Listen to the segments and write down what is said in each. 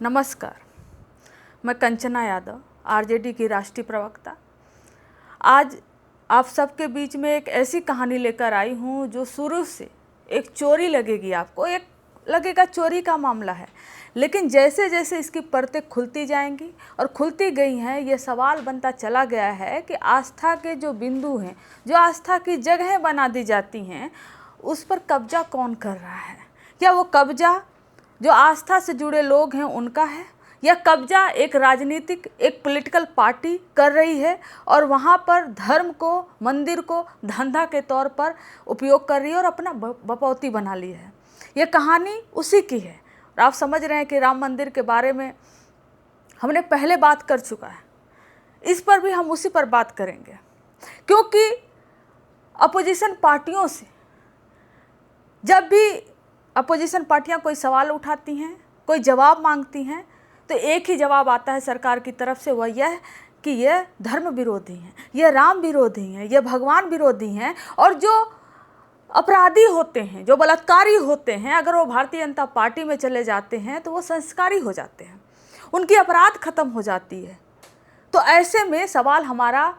नमस्कार, मैं कंचना यादव, आरजेडी की राष्ट्रीय प्रवक्ता। आज आप सबके बीच में एक ऐसी कहानी लेकर आई हूँ जो शुरू से एक चोरी लगेगी आपको, एक लगेगा चोरी का मामला है, लेकिन जैसे जैसे इसकी परतें खुलती जाएंगी और खुलती गई हैं, ये सवाल बनता चला गया है कि आस्था के जो बिंदु हैं, जो आस्था की जगहें बना दी जाती हैं, उस पर कब्जा कौन कर रहा है? क्या वो कब्जा जो आस्था से जुड़े लोग हैं उनका है, या कब्जा एक राजनीतिक, एक पॉलिटिकल पार्टी कर रही है और वहाँ पर धर्म को, मंदिर को धंधा के तौर पर उपयोग कर रही है और अपना बपौती बना ली है? ये कहानी उसी की है। और आप समझ रहे हैं कि राम मंदिर के बारे में हमने पहले बात कर चुका है, इस पर भी हम उसी पर बात करेंगे, क्योंकि अपोजिशन पार्टियों से जब भी अपोजिशन पार्टियां कोई सवाल उठाती हैं, कोई जवाब मांगती हैं, तो एक ही जवाब आता है सरकार की तरफ से, वह यह कि यह धर्म विरोधी हैं, यह राम विरोधी हैं, यह भगवान विरोधी हैं, और जो अपराधी होते हैं, जो बलात्कारी होते हैं, अगर वो भारतीय जनता पार्टी में चले जाते हैं तो वो संस्कारी हो जाते हैं, उनकी अपराध खत्म हो जाती है। तो ऐसे में सवाल हमारा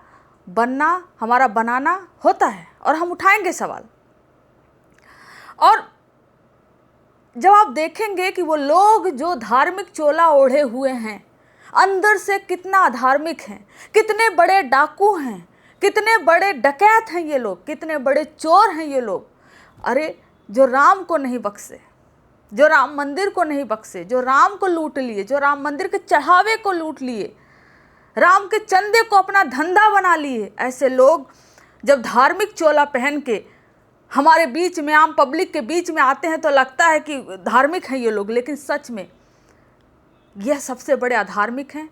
बनना, हमारा बनाना होता है और हम उठाएंगे सवाल। और जब आप देखेंगे कि वो लोग जो धार्मिक चोला ओढ़े हुए हैं, अंदर से कितना अधार्मिक हैं, कितने बड़े डाकू हैं, कितने बड़े डकैत हैं ये लोग, कितने बड़े चोर हैं ये लोग। अरे जो राम को नहीं बख्शे, जो राम मंदिर को नहीं बख्शे, जो राम को लूट लिए, जो राम मंदिर के चढ़ावे को लूट लिए, राम के चंदे को अपना धंधा बना लिए, ऐसे लोग जब धार्मिक चोला पहन के हमारे बीच में, आम पब्लिक के बीच में आते हैं तो लगता है कि धार्मिक हैं ये लोग, लेकिन सच में यह सबसे बड़े अधार्मिक हैं,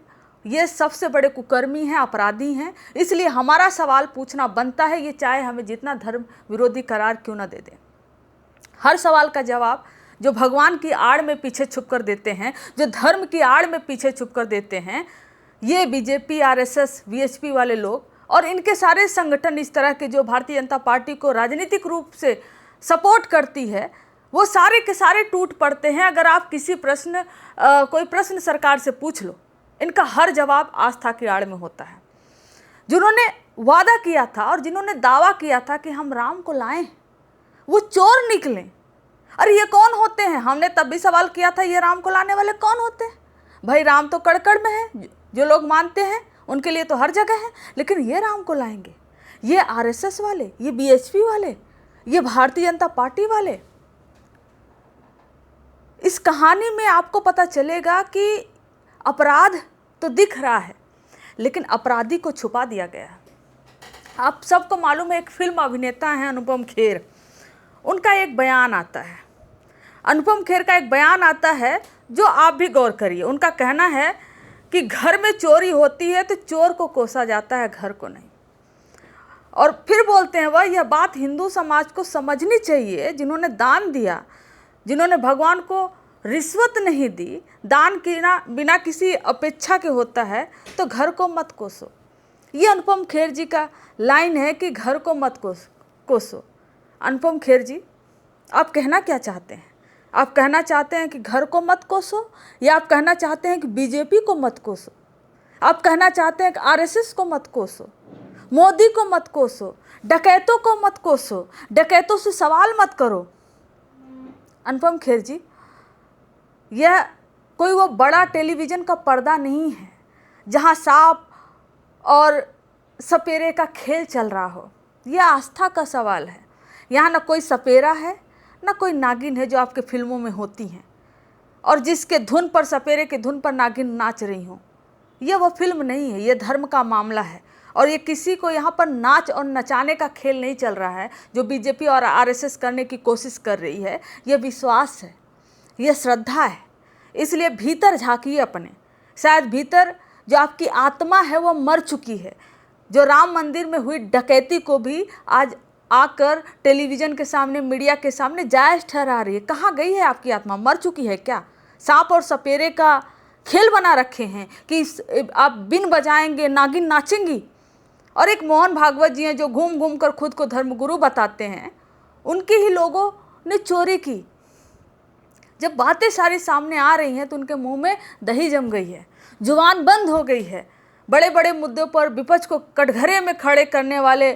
ये सबसे बड़े कुकर्मी हैं, अपराधी हैं। इसलिए हमारा सवाल पूछना बनता है, ये चाहे हमें जितना धर्म विरोधी करार क्यों ना दे दें। हर सवाल का जवाब जो भगवान की आड़ में पीछे छुप कर देते हैं, जो धर्म की आड़ में पीछे छुप कर देते हैं, ये बीजेपी, आरएसएस, वीएचपी वाले लोग और इनके सारे संगठन, इस तरह के जो भारतीय जनता पार्टी को राजनीतिक रूप से सपोर्ट करती है, वो सारे के सारे टूट पड़ते हैं। अगर आप किसी कोई प्रश्न सरकार से पूछ लो, इनका हर जवाब आस्था की आड़ में होता है। जिन्होंने वादा किया था और जिन्होंने दावा किया था कि हम राम को लाएं, वो चोर निकले। अरे ये कौन होते हैं? हमने तब भी सवाल किया था, ये राम को लाने वाले कौन होते हैं? भाई राम तो कड़कड़ में है, जो लोग मानते हैं उनके लिए तो हर जगह है, लेकिन ये राम को लाएंगे? ये आरएसएस वाले, ये बीएचपी वाले, ये भारतीय जनता पार्टी वाले। इस कहानी में आपको पता चलेगा कि अपराध तो दिख रहा है, लेकिन अपराधी को छुपा दिया गया है। आप सबको मालूम है, एक फिल्म अभिनेता हैं अनुपम खेर, उनका एक बयान आता है, अनुपम खेर का एक बयान आता है जो आप भी गौर करिए। उनका कहना है कि घर में चोरी होती है तो चोर को कोसा जाता है, घर को नहीं। और फिर बोलते हैं वह, यह बात हिंदू समाज को समझनी चाहिए, जिन्होंने दान दिया, जिन्होंने भगवान को रिश्वत नहीं दी, दान बिना किसी अपेक्षा के होता है, तो घर को मत कोसो। ये अनुपम खेर जी का लाइन है कि घर को मत कोसो। अनुपम खेर जी, आप कहना क्या चाहते हैं? आप कहना चाहते हैं कि घर को मत कोसो, या आप कहना चाहते हैं कि बीजेपी को मत कोसो? आप कहना चाहते हैं कि आरएसएस को मत कोसो, मोदी को मत कोसो, डकैतों को मत कोसो, डकैतों से सवाल मत करो? अनुपम खेर जी, यह कोई वो बड़ा टेलीविज़न का पर्दा नहीं है जहां सांप और सपेरे का खेल चल रहा हो। यह आस्था का सवाल है। यहाँ ना कोई सपेरा है, ना कोई नागिन है जो आपके फिल्मों में होती हैं और जिसके धुन पर, सपेरे के धुन पर नागिन नाच रही हो। यह वो फिल्म नहीं है, ये धर्म का मामला है। और ये किसी को यहाँ पर नाच और नचाने का खेल नहीं चल रहा है जो बीजेपी और आरएसएस करने की कोशिश कर रही है। यह विश्वास है, यह श्रद्धा है। इसलिए भीतर झांकिए अपने, शायद भीतर जो आपकी आत्मा है वो मर चुकी है, जो राम मंदिर में हुई डकैती को भी आज आकर टेलीविज़न के सामने, मीडिया के सामने जायज़ ठहरा रही है। कहाँ गई है आपकी आत्मा? मर चुकी है क्या? सांप और सपेरे का खेल बना रखे हैं कि आप बिन बजाएंगे नागिन नाचेंगी। और एक मोहन भागवत जी हैं जो घूम घूम कर खुद को धर्मगुरु बताते हैं, उनके ही लोगों ने चोरी की। जब बातें सारी सामने आ रही हैं तो उनके मुंह में दही जम गई है, जुबान बंद हो गई है। बड़े बड़े मुद्दों पर विपक्ष को कटघरे में खड़े करने वाले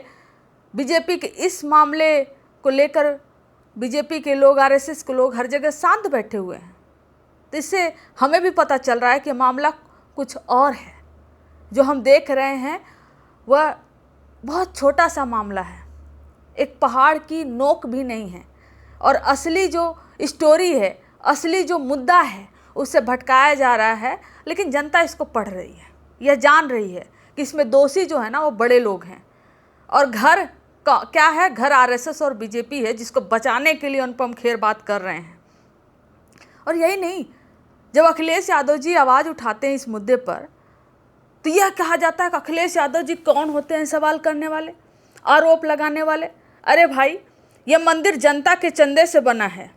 बीजेपी के इस मामले को लेकर बीजेपी के लोग, आरएसएस के लोग हर जगह शांत बैठे हुए हैं। तो इससे हमें भी पता चल रहा है कि मामला कुछ और है। जो हम देख रहे हैं वह बहुत छोटा सा मामला है, एक पहाड़ की नोक भी नहीं है। और असली जो स्टोरी है, असली जो मुद्दा है, उससे भटकाया जा रहा है। लेकिन जनता इसको पढ़ रही है, यह जान रही है कि इसमें दोषी जो है ना वो बड़े लोग हैं। और घर क्या है? घर आरएसएस और बीजेपी है, जिसको बचाने के लिए अनुपम खेर बात कर रहे हैं। और यही नहीं, जब अखिलेश यादव जी आवाज़ उठाते हैं इस मुद्दे पर, तो यह कहा जाता है कि अखिलेश यादव जी कौन होते हैं सवाल करने वाले, आरोप लगाने वाले। अरे भाई, यह मंदिर जनता के चंदे से बना है।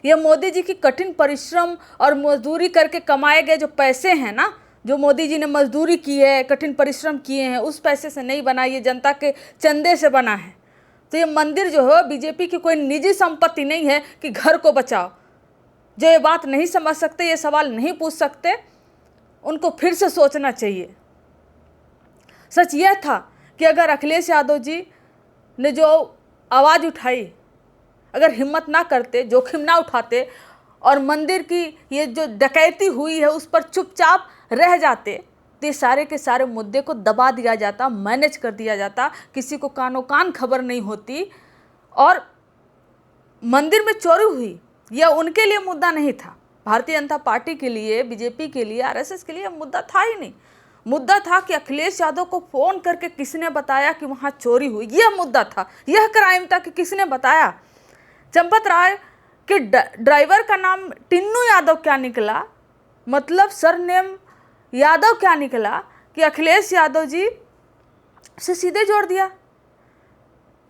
यह मोदी जी की कठिन परिश्रम और मजदूरी करके कमाए गए जो पैसे हैं ना, जो मोदी जी ने मजदूरी की है, कठिन परिश्रम किए हैं, उस पैसे से नहीं बना, ये जनता के चंदे से बना है। तो ये मंदिर जो है बीजेपी की कोई निजी संपत्ति नहीं है कि घर को बचाओ। जो ये बात नहीं समझ सकते, ये सवाल नहीं पूछ सकते, उनको फिर से सोचना चाहिए। सच यह था कि अगर अखिलेश यादव जी ने जो आवाज़ उठाई, अगर हिम्मत ना करते, जोखिम ना उठाते और मंदिर की ये जो डकैती हुई है उस पर चुपचाप रह जाते, तो ये सारे के सारे मुद्दे को दबा दिया जाता, मैनेज कर दिया जाता, किसी को कानो कान खबर नहीं होती। और मंदिर में चोरी हुई, यह उनके लिए मुद्दा नहीं था। भारतीय जनता पार्टी के लिए, बीजेपी के लिए, आरएसएस के लिए मुद्दा था ही नहीं। मुद्दा था कि अखिलेश यादव को फ़ोन करके किसने बताया कि वहाँ चोरी हुई, यह मुद्दा था, यह क्राइम था कि किसने बताया। चंपत राय के ड्राइवर का नाम टिन्नू यादव क्या निकला, मतलब सरनेम यादव क्या निकला, कि अखिलेश यादव जी से सीधे जोड़ दिया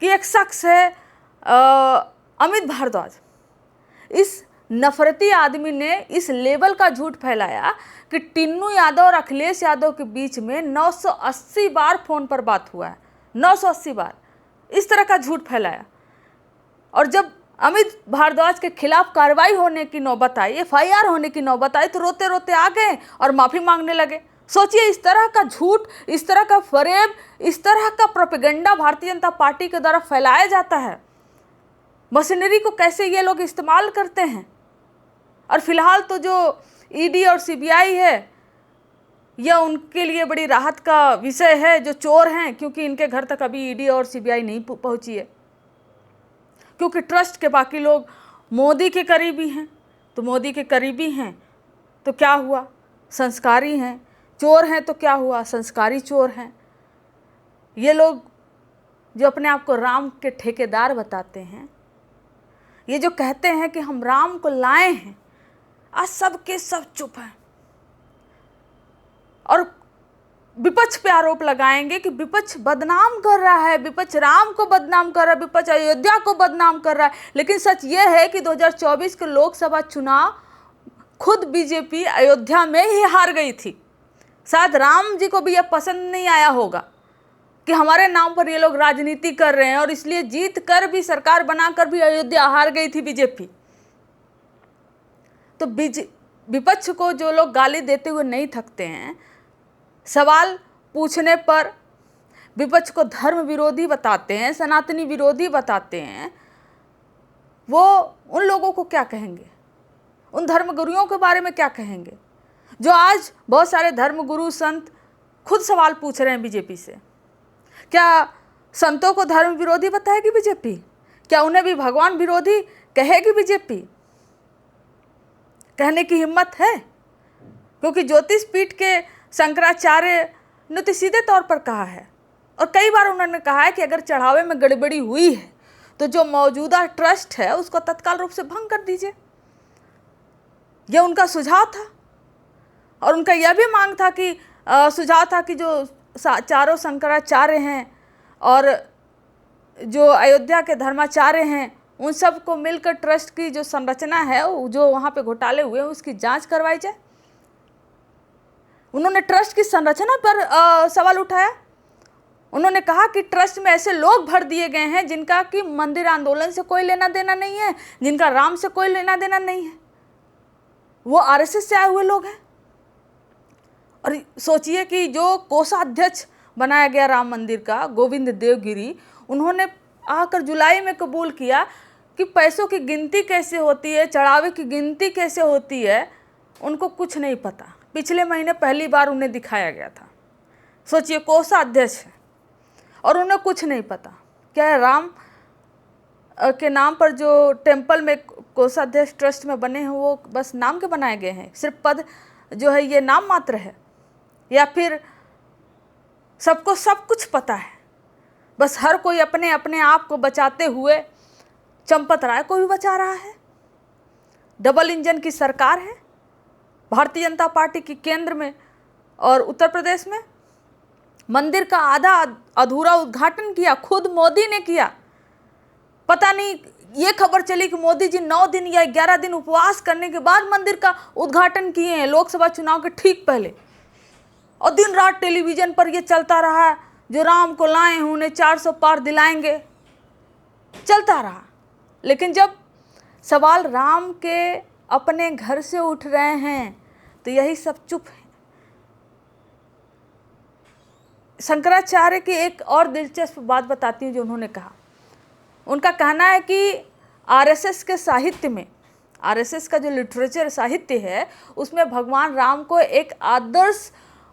कि एक शख्स है अमित भारद्वाज। इस नफरती आदमी ने इस लेवल का झूठ फैलाया कि टिन्नू यादव और अखिलेश यादव के बीच में 980 बार फ़ोन पर बात हुआ है, 980 बार, इस तरह का झूठ फैलाया। और जब अमित भारद्वाज के खिलाफ कार्रवाई होने की नौबत आई, एफआईआर होने की नौबत आई, तो रोते रोते आ गए और माफ़ी मांगने लगे। सोचिए, इस तरह का झूठ, इस तरह का फरेब, इस तरह का प्रोपेगेंडा भारतीय जनता पार्टी के द्वारा फैलाया जाता है। मशीनरी को कैसे ये लोग इस्तेमाल करते हैं। और फिलहाल तो जो ईडी और सीबीआई है, यह उनके लिए बड़ी राहत का विषय है जो चोर हैं, क्योंकि इनके घर तक अभी ईडी और सीबीआई नहीं पहुंची है। क्योंकि ट्रस्ट के बाकी लोग मोदी के करीबी हैं, तो मोदी के करीबी हैं तो क्या हुआ, संस्कारी हैं। चोर हैं तो क्या हुआ, संस्कारी चोर हैं। ये लोग जो अपने आप को राम के ठेकेदार बताते हैं, ये जो कहते हैं कि हम राम को लाए हैं, आज सब के सब चुप हैं और विपक्ष पे आरोप लगाएंगे कि विपक्ष बदनाम कर रहा है, विपक्ष राम को बदनाम कर रहा है, विपक्ष अयोध्या को बदनाम कर रहा है। लेकिन सच ये है कि 2024 के लोकसभा चुनाव खुद बीजेपी अयोध्या में ही हार गई थी। शायद राम जी को भी यह पसंद नहीं आया होगा कि हमारे नाम पर ये लोग राजनीति कर रहे हैं, और इसलिए जीत कर भी, सरकार बनाकर भी अयोध्या हार गई थी बीजेपी। तो विपक्ष को जो लोग गाली देते हुए नहीं थकते हैं, सवाल पूछने पर विपक्ष को धर्म विरोधी बताते हैं, सनातनी विरोधी बताते हैं, वो उन लोगों को क्या कहेंगे, उन धर्मगुरुओं के बारे में क्या कहेंगे जो आज बहुत सारे धर्मगुरु संत खुद सवाल पूछ रहे हैं बीजेपी से। क्या संतों को धर्म विरोधी बताएगी बीजेपी? क्या उन्हें भी भगवान विरोधी कहेगी बीजेपी? कहने की हिम्मत है? क्योंकि ज्योतिष पीठ के शंकराचार्य ने तो सीधे तौर पर कहा है, और कई बार उन्होंने कहा है कि अगर चढ़ावे में गड़बड़ी हुई है तो जो मौजूदा ट्रस्ट है उसको तत्काल रूप से भंग कर दीजिए। यह उनका सुझाव था। और उनका यह भी मांग था कि सुझाव था कि जो चारों शंकराचार्य हैं और जो अयोध्या के धर्माचार्य हैं, उन सब को मिलकर ट्रस्ट की जो संरचना है, जो वहाँ पे घोटाले हुए हैं, उसकी जांच करवाई जाए। उन्होंने ट्रस्ट की संरचना पर सवाल उठाया। उन्होंने कहा कि ट्रस्ट में ऐसे लोग भर दिए गए हैं जिनका कि मंदिर आंदोलन से कोई लेना देना नहीं है, जिनका राम से कोई लेना देना नहीं है। वो आरएसएस से आए हुए लोग हैं। और सोचिए कि जो कोषाध्यक्ष बनाया गया राम मंदिर का, गोविंद देवगिरी, उन्होंने आकर जुलाई में कबूल किया कि पैसों की गिनती कैसे होती है, चढ़ावे की गिनती कैसे होती है, उनको कुछ नहीं पता। पिछले महीने पहली बार उन्हें दिखाया गया था। सोचिए, कोषाध्यक्ष है और उन्हें कुछ नहीं पता। क्या है, राम के नाम पर जो टेम्पल में कोषाध्यक्ष ट्रस्ट में बने हैं वो बस नाम के बनाए गए हैं, सिर्फ पद जो है ये नाम मात्र है, या फिर सबको सब कुछ पता है, बस हर कोई अपने अपने आप को बचाते हुए चंपत राय को भी बचा रहा है। डबल इंजन की सरकार है भारतीय जनता पार्टी की केंद्र में और उत्तर प्रदेश में। मंदिर का आधा अधूरा उद्घाटन किया खुद मोदी ने किया। पता नहीं, ये खबर चली कि मोदी जी 9 दिन या 11 दिन उपवास करने के बाद मंदिर का उद्घाटन किए हैं, लोकसभा चुनाव के ठीक पहले। और दिन रात टेलीविजन पर ये चलता रहा, जो राम को लाए हैं उन्हें 400 पार दिलाएंगे, चलता रहा। लेकिन जब सवाल राम के अपने घर से उठ रहे हैं तो यही सब चुप है। शंकराचार्य की एक और दिलचस्प बात बताती हूँ जो उन्होंने कहा। उनका कहना है कि आरएसएस के साहित्य में, आरएसएस का जो लिटरेचर साहित्य है उसमें भगवान राम को एक आदर्श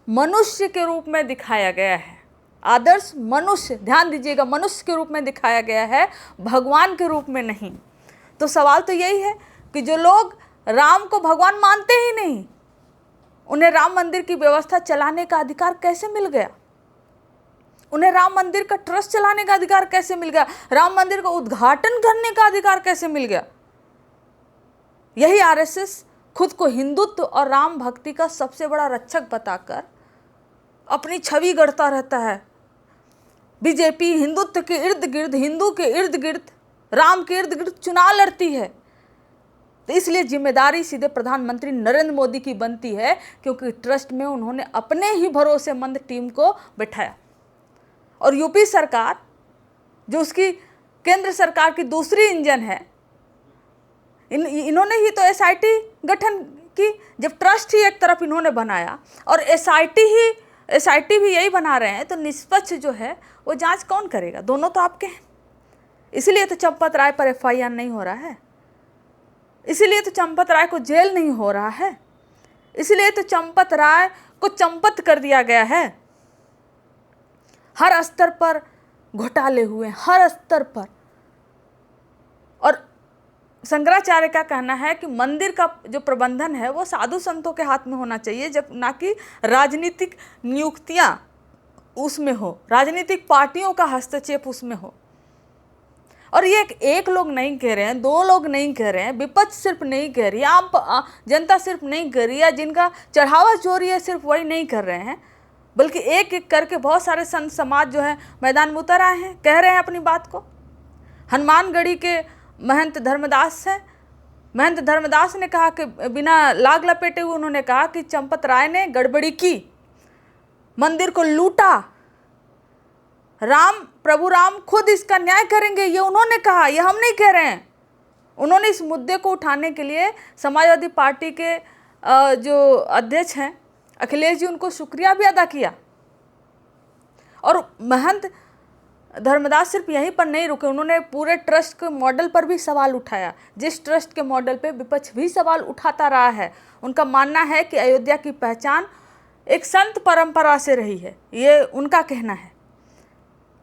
मनुष्य के रूप में दिखाया गया है। आदर्श मनुष्य, ध्यान दीजिएगा, मनुष्य के रूप में दिखाया गया है, भगवान के रूप में नहीं। तो सवाल तो यही है कि जो लोग राम को भगवान मानते ही नहीं, उन्हें राम मंदिर की व्यवस्था चलाने का अधिकार कैसे मिल गया? उन्हें राम मंदिर का ट्रस्ट चलाने का अधिकार कैसे मिल गया? राम मंदिर का उद्घाटन करने का अधिकार कैसे मिल गया? यही आरएसएस खुद को हिंदुत्व और राम भक्ति का सबसे बड़ा रक्षक बताकर अपनी छवि गढ़ता रहता है। बीजेपी हिंदुत्व के इर्द गिर्द, हिंदू के इर्द गिर्द, राम के इर्द गिर्द चुनाव लड़ती है। तो इसलिए जिम्मेदारी सीधे प्रधानमंत्री नरेंद्र मोदी की बनती है, क्योंकि ट्रस्ट में उन्होंने अपने ही भरोसेमंद टीम को बैठाया। और यूपी सरकार, जो उसकी केंद्र सरकार की दूसरी इंजन है, इन्होंने ही तो एसआईटी गठन की। जब ट्रस्ट ही एक तरफ इन्होंने बनाया और एसआईटी भी यही बना रहे हैं, तो निष्पक्ष जो है वो जांच कौन करेगा? दोनों तो आपके हैं। इसीलिए तो चंपत राय पर एफआईआर नहीं हो रहा है, इसीलिए तो चंपत राय को जेल नहीं हो रहा है, इसीलिए तो चंपत राय को चंपत कर दिया गया है। हर स्तर पर घोटाले हुए, हर स्तर पर। और शंकराचार्य का कहना है कि मंदिर का जो प्रबंधन है वो साधु संतों के हाथ में होना चाहिए, जब ना कि राजनीतिक नियुक्तियां उसमें हो, राजनीतिक पार्टियों का हस्तक्षेप उसमें हो। और ये एक लोग नहीं कह रहे हैं, 2 लोग नहीं कह रहे हैं, विपक्ष सिर्फ नहीं कह रही है, आम जनता सिर्फ नहीं कह रही है, जिनका चढ़ावा चोरी है सिर्फ वही नहीं कर रहे हैं, बल्कि एक एक करके बहुत सारे संत समाज जो है मैदान में उतर आए हैं, कह रहे हैं अपनी बात को। हनुमानगढ़ी के महंत धर्मदास हैं, महंत धर्मदास ने कहा कि बिना लाग लपेटे हुए उन्होंने कहा कि चंपत राय ने गड़बड़ी की, मंदिर को लूटा, प्रभु राम खुद इसका न्याय करेंगे, ये उन्होंने कहा, ये हम नहीं कह रहे हैं। उन्होंने इस मुद्दे को उठाने के लिए समाजवादी पार्टी के जो अध्यक्ष हैं अखिलेश जी, उनको शुक्रिया भी अदा किया। और महंत धर्मदास सिर्फ यहीं पर नहीं रुके, उन्होंने पूरे ट्रस्ट के मॉडल पर भी सवाल उठाया, जिस ट्रस्ट के मॉडल पे विपक्ष भी सवाल उठाता रहा है। उनका मानना है कि अयोध्या की पहचान एक संत परंपरा से रही है, ये उनका कहना है।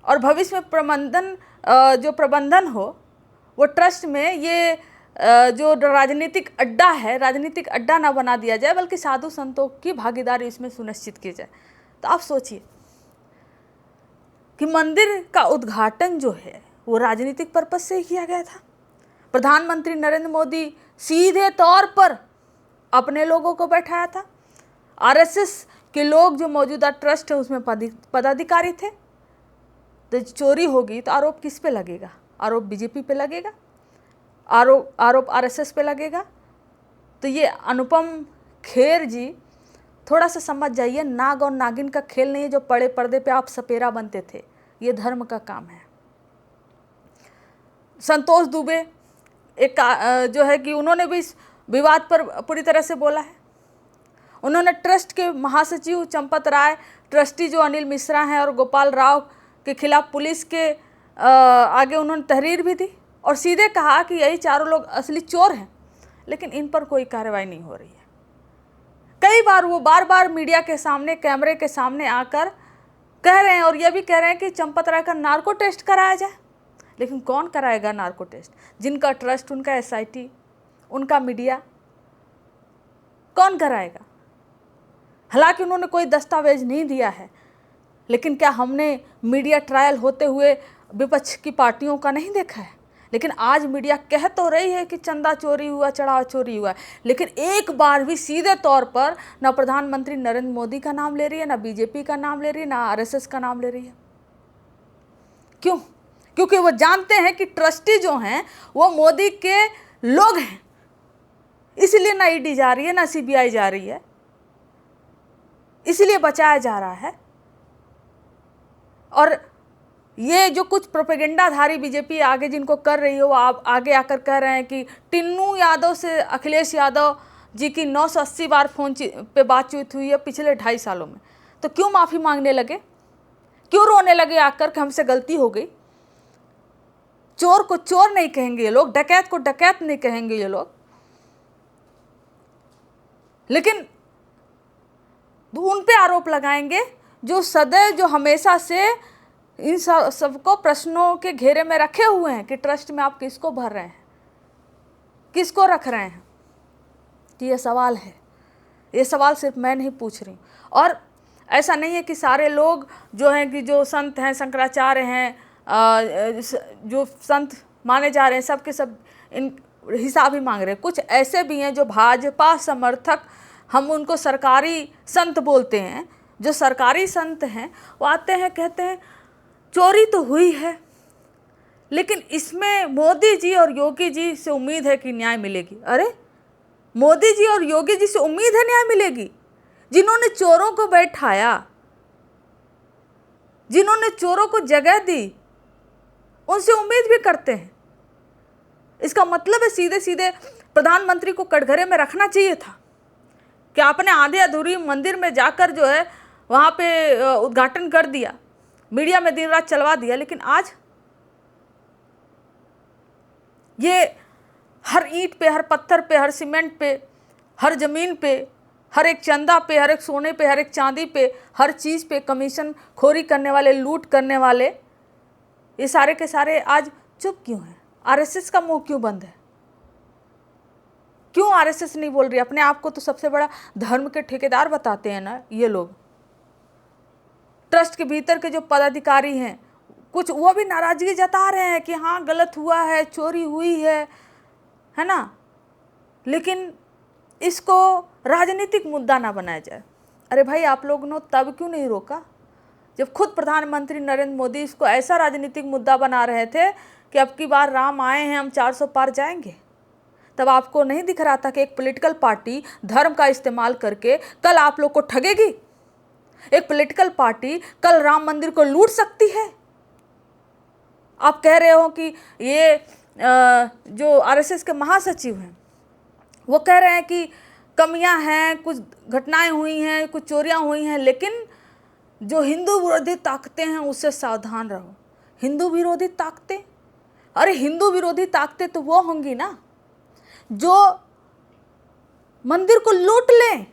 और भविष्य में जो प्रबंधन हो वो ट्रस्ट में ये जो राजनीतिक अड्डा है, राजनीतिक अड्डा ना बना दिया जाए, बल्कि साधु संतों की भागीदारी इसमें सुनिश्चित की जाए। तो आप सोचिए कि मंदिर का उद्घाटन जो है वो राजनीतिक पर्पस से ही किया गया था। प्रधानमंत्री नरेंद्र मोदी सीधे तौर पर अपने लोगों को बैठाया था। आरएसएस के लोग जो मौजूदा ट्रस्ट है उसमें पदाधिकारी थे। तो चोरी होगी तो आरोप किस पे लगेगा? आरोप बीजेपी पे लगेगा, आरोप आरएसएस पे लगेगा। तो ये अनुपम खेर जी थोड़ा सा समझ जाइए, नाग और नागिन का खेल नहीं है जो बड़े पर्दे पे आप सपेरा बनते थे, ये धर्म का काम है। संतोष दुबे एक जो है कि उन्होंने भी विवाद पर पूरी तरह से बोला है। उन्होंने ट्रस्ट के महासचिव चंपत राय, ट्रस्टी जो अनिल मिश्रा हैं और गोपाल राव के खिलाफ पुलिस के आगे उन्होंने तहरीर भी दी और सीधे कहा कि यही चारों लोग असली चोर हैं, लेकिन इन पर कोई कार्रवाई नहीं हो रही है। कई बार वो बार बार मीडिया के सामने, कैमरे के सामने आकर कह रहे हैं और यह भी कह रहे हैं कि चंपत राय का नार्को टेस्ट कराया जाए, लेकिन कौन कराएगा नार्को टेस्ट? जिनका ट्रस्ट, उनका SIT, उनका मीडिया, कौन कराएगा? हालांकि उन्होंने कोई दस्तावेज नहीं दिया है, लेकिन क्या हमने मीडिया ट्रायल होते हुए विपक्ष की पार्टियों का नहीं देखा है? लेकिन आज मीडिया कह तो रही है कि चंदा चोरी हुआ, चढ़ावा चोरी हुआ, लेकिन एक बार भी सीधे तौर पर ना प्रधानमंत्री नरेंद्र मोदी का नाम ले रही है, ना BJP का नाम ले रही है, ना RSS का नाम ले रही है। क्यों? क्योंकि वो जानते हैं कि ट्रस्टी जो हैं वो मोदी के लोग हैं, इसलिए ना ED जा रही है, ना CBI जा रही है, इसलिए बचाया जा रहा है। और ये जो कुछ प्रोपेगेंडाधारी BJP आगे जिनको कर रही है, वो आप आगे आकर कह रहे हैं कि टिन्नू यादव से अखिलेश यादव जी की 980 बार फोन पे बातचीत हुई है पिछले 2.5 सालों में। तो क्यों माफ़ी मांगने लगे? क्यों रोने लगे आकर कि हमसे गलती हो गई? चोर को चोर नहीं कहेंगे ये लोग, डकैत को डकैत नहीं कहेंगे ये लोग, लेकिन उन पे आरोप लगाएंगे जो सदैव, जो हमेशा से इन सबको प्रश्नों के घेरे में रखे हुए हैं कि ट्रस्ट में आप किसको भर रहे हैं, किसको रख रहे हैं। तो ये सवाल है, ये सवाल सिर्फ मैं नहीं पूछ रही। और ऐसा नहीं है कि सारे लोग जो हैं, कि जो संत हैं, शंकराचार्य हैं, जो संत माने जा रहे हैं, सब के सब इन हिसाब ही मांग रहे हैं। कुछ ऐसे भी हैं जो भाजपा समर्थक, हम उनको सरकारी संत बोलते हैं, जो सरकारी संत हैं, वो आते हैं, कहते हैं चोरी तो हुई है, लेकिन इसमें मोदी जी और योगी जी से उम्मीद है कि न्याय मिलेगी। अरे, मोदी जी और योगी जी से उम्मीद है न्याय मिलेगी? जिन्होंने चोरों को बैठाया, जिन्होंने चोरों को जगह दी, उनसे उम्मीद भी करते हैं। इसका मतलब है सीधे सीधे प्रधानमंत्री को कटघरे में रखना चाहिए था कि आपने आधे अधूरी मंदिर में जाकर जो है वहाँ पे उद्घाटन कर दिया, मीडिया में दिन रात चलवा दिया, लेकिन आज ये हर ईंट पे, हर पत्थर पे, हर सीमेंट पे, हर ज़मीन पे, हर एक चंदा पे, हर एक सोने पे, हर एक चांदी पे, हर चीज़ पे कमीशन खोरी करने वाले, लूट करने वाले, ये सारे के सारे आज चुप क्यों हैं? RSS का मुंह क्यों बंद है? क्यों RSS नहीं बोल रही? अपने आप को तो सबसे बड़ा धर्म के ठेकेदार बताते हैं ना ये लोग। ट्रस्ट के भीतर के जो पदाधिकारी हैं, कुछ वो भी नाराजगी जता रहे हैं कि हाँ गलत हुआ है, चोरी हुई है ना, लेकिन इसको राजनीतिक मुद्दा ना बनाया जाए। अरे भाई, आप लोगों ने तब क्यों नहीं रोका जब खुद प्रधानमंत्री नरेंद्र मोदी इसको ऐसा राजनीतिक मुद्दा बना रहे थे कि अब की बार राम आए हैं, हम 400 पार जाएंगे? तब आपको नहीं दिख रहा था कि एक पॉलिटिकल पार्टी धर्म का इस्तेमाल करके कल आप लोग को ठगेगी? एक पॉलिटिकल पार्टी कल राम मंदिर को लूट सकती है। आप कह रहे हो कि ये जो RSS के महासचिव हैं वो कह रहे हैं कि कमियां हैं, कुछ घटनाएं हुई हैं, कुछ चोरियां हुई हैं, लेकिन जो हिंदू विरोधी ताकतें हैं उससे सावधान रहो। हिंदू विरोधी ताकतें? अरे हिंदू विरोधी ताकतें तो वो होंगी ना जो मंदिर को लूट लें।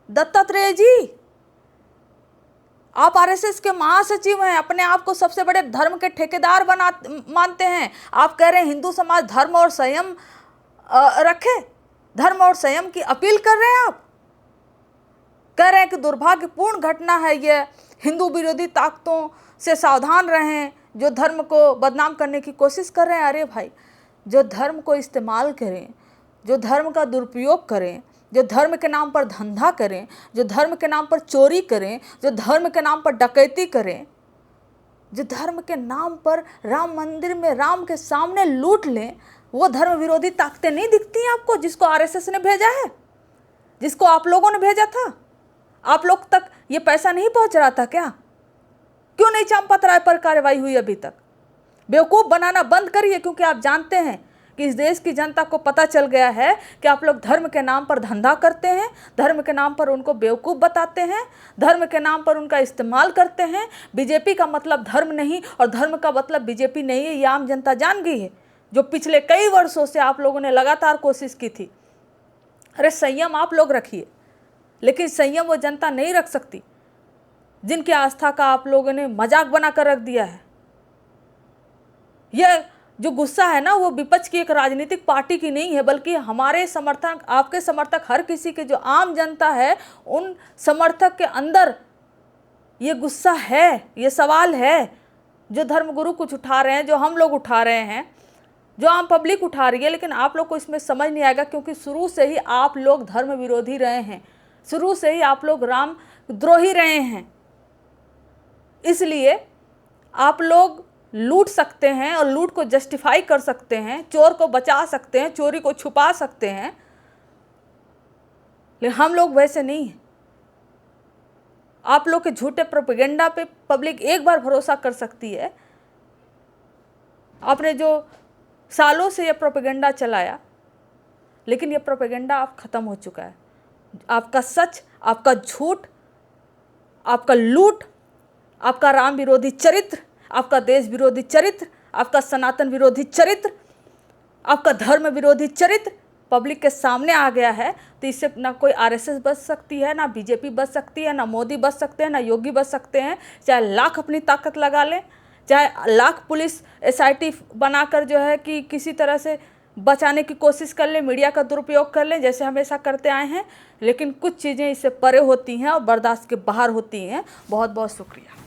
दत्तात्रेय जी, आप RSS के महासचिव हैं, अपने आप को सबसे बड़े धर्म के ठेकेदार मानते हैं। आप कह रहे हैं हिंदू समाज धर्म और संयम रखे, धर्म और संयम की अपील कर रहे हैं। आप कह रहे हैं कि दुर्भाग्यपूर्ण घटना है ये, हिंदू विरोधी ताकतों से सावधान रहें जो धर्म को बदनाम करने की कोशिश कर रहे हैं। अरे भाई, जो धर्म को इस्तेमाल करें, जो धर्म का दुरुपयोग करें, जो धर्म के नाम पर धंधा करें, जो धर्म के नाम पर चोरी करें, जो धर्म के नाम पर डकैती करें, जो धर्म के नाम पर राम मंदिर में राम के सामने लूट लें, वो धर्म विरोधी ताकतें नहीं दिखती हैं आपको? जिसको RSS ने भेजा है, जिसको आप लोगों ने भेजा था, आप लोग तक ये पैसा नहीं पहुंच रहा था क्या? क्यों नहीं चंपत राय पर कार्रवाई हुई अभी तक? बेवकूफ़ बनाना बंद करिए, क्योंकि आप जानते हैं कि इस देश की जनता को पता चल गया है कि आप लोग धर्म के नाम पर धंधा करते हैं, धर्म के नाम पर उनको बेवकूफ़ बताते हैं, धर्म के नाम पर उनका इस्तेमाल करते हैं। बीजेपी का मतलब धर्म नहीं और धर्म का मतलब बीजेपी नहीं है, ये आम जनता जान गई है, जो पिछले कई वर्षों से आप लोगों ने लगातार कोशिश की थी। अरे संयम आप लोग रखिए, लेकिन संयम वो जनता नहीं रख सकती जिनकी आस्था का आप लोगों ने मजाक बनाकर रख दिया है। यह जो गुस्सा है ना, वो विपक्ष की एक राजनीतिक पार्टी की नहीं है, बल्कि हमारे समर्थक, आपके समर्थक, हर किसी के जो आम जनता है, उन समर्थक के अंदर ये गुस्सा है, ये सवाल है। जो धर्मगुरु कुछ उठा रहे हैं, जो हम लोग उठा रहे हैं, जो आम पब्लिक उठा रही है, लेकिन आप लोग को इसमें समझ नहीं आएगा, क्योंकि शुरू से ही आप लोग धर्म विरोधी रहे हैं, शुरू से ही आप लोग राम द्रोही रहे हैं। इसलिए आप लोग लूट सकते हैं और लूट को जस्टिफाई कर सकते हैं, चोर को बचा सकते हैं, चोरी को छुपा सकते हैं, लेकिन हम लोग वैसे नहीं हैं। आप लोग के झूठे प्रोपेगेंडा पे पब्लिक एक बार भरोसा कर सकती है। आपने जो सालों से ये प्रोपेगेंडा चलाया, लेकिन ये प्रोपेगेंडा अब ख़त्म हो चुका है। आपका सच, आपका झूठ, आपका लूट, आपका राम विरोधी चरित्र, आपका देश विरोधी चरित्र, आपका सनातन विरोधी चरित्र, आपका धर्म विरोधी चरित्र पब्लिक के सामने आ गया है। तो इससे ना कोई आरएसएस बच सकती है, ना बीजेपी बच सकती है, ना मोदी बच सकते हैं, ना योगी बच सकते हैं। चाहे लाख अपनी ताकत लगा लें, चाहे लाख पुलिस एसआईटी बनाकर जो है कि किसी तरह से बचाने की कोशिश कर लें, मीडिया का दुरुपयोग कर लें, जैसे हमेशा करते आए हैं, लेकिन कुछ चीज़ें इससे परे होती हैं और बर्दाश्त के बाहर होती हैं। बहुत बहुत शुक्रिया।